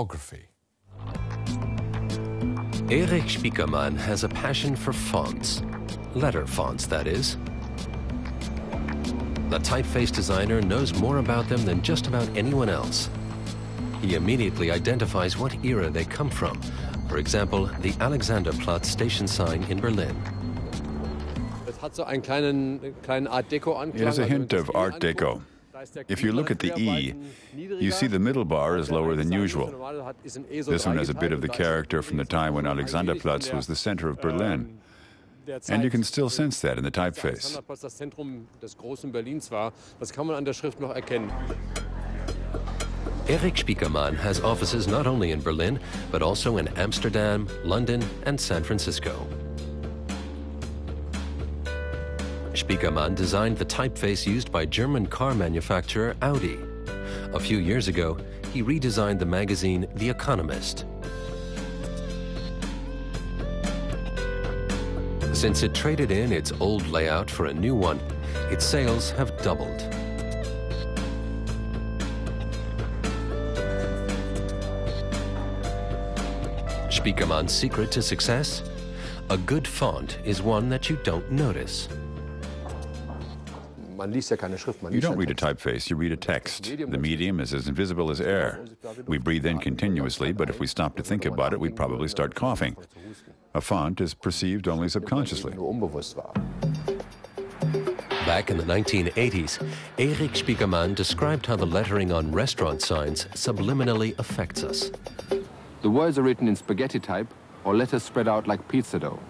typography. Erik Spiekermann has a passion for fonts, letter fonts, that is. The typeface designer knows more about them than just about anyone else. He immediately identifies what era they come from. For example, the Alexanderplatz station sign in Berlin. It has a hint of Art Deco. If you look at the E, you see the middle bar is lower than usual. This one has a bit of the character from the time when Alexanderplatz was the center of Berlin. And you can still sense that in the typeface. Erik Spiekermann has offices not only in Berlin, but also in Amsterdam, London, and San Francisco. Spiekermann designed the typeface used by German car manufacturer Audi. A few years ago, he redesigned the magazine The Economist. Since it traded in its old layout for a new one, its sales have doubled. Spiekermann's secret to success? A good font is one that you don't notice. You don't read a typeface, you read a text. The medium is as invisible as air. We breathe in continuously, but if we stop to think about it, we'd probably start coughing. A font is perceived only subconsciously. Back in the 1980s, Erik Spiekermann described how the lettering on restaurant signs subliminally affects us. The words are written in spaghetti type or letters spread out like pizza dough.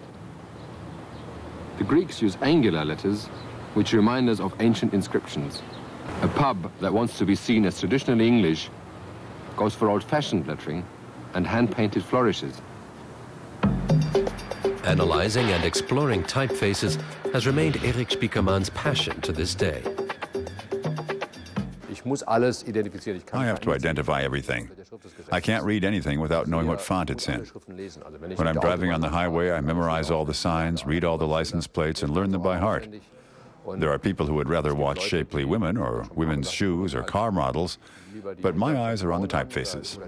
The Greeks use angular letters, which remind us of ancient inscriptions. A pub that wants to be seen as traditionally English goes for old-fashioned lettering and hand-painted flourishes. Analyzing and exploring typefaces has remained Erik Spiekermann's passion to this day. I have to identify everything. I can't read anything without knowing what font it's in. When I'm driving on the highway, I memorize all the signs, read all the license plates, and learn them by heart. There are people who would rather watch shapely women or women's shoes or car models, but my eyes are on the typefaces.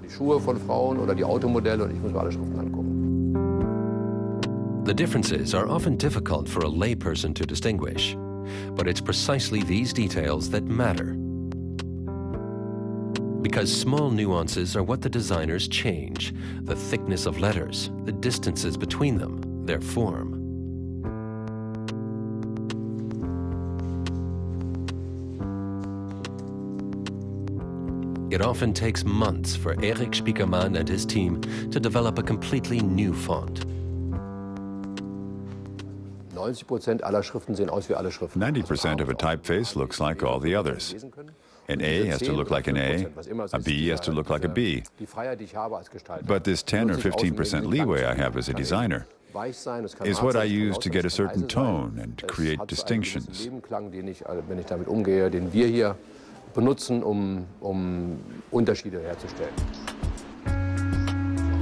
The differences are often difficult for a layperson to distinguish, but it's precisely these details that matter. Because small nuances are what the designers change: the thickness of letters, the distances between them, their form. It often takes months for Erik Spiekermann and his team to develop a completely new font. 90% of a typeface looks like all the others. An A has to look like an A B has to look like a B. But this 10 or 15% leeway I have as a designer is what I use to get a certain tone and to create distinctions.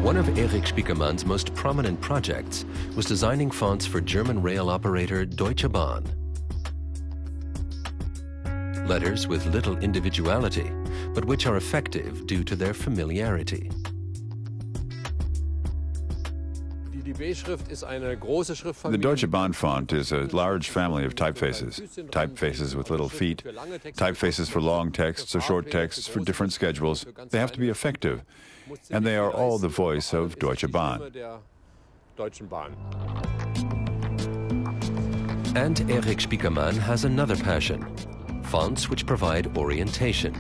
One of Erik Spiekermann's most prominent projects was designing fonts for German rail operator Deutsche Bahn. Letters with little individuality, but which are effective due to their familiarity. The Deutsche Bahn font is a large family of typefaces. Typefaces with little feet, typefaces for long texts or short texts for different schedules. They have to be effective, and they are all the voice of Deutsche Bahn. And Erik Spiekermann has another passion: fonts which provide orientation.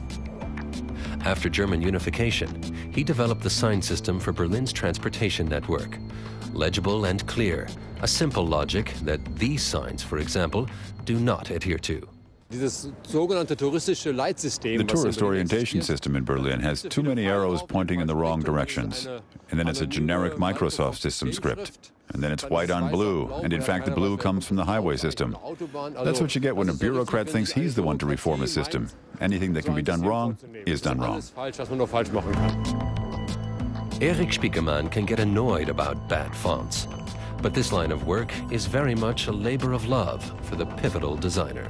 After German unification, he developed the sign system for Berlin's transportation network. Legible and clear, a simple logic that these signs, for example, do not adhere to. The tourist orientation system in Berlin has too many arrows pointing in the wrong directions. And then it's a generic Microsoft system script. And then it's white on blue. And in fact, the blue comes from the highway system. That's what you get when a bureaucrat thinks he's the one to reform a system. Anything that can be done wrong is done wrong. Erik Spiekermann can get annoyed about bad fonts. But this line of work is very much a labor of love for the pivotal designer.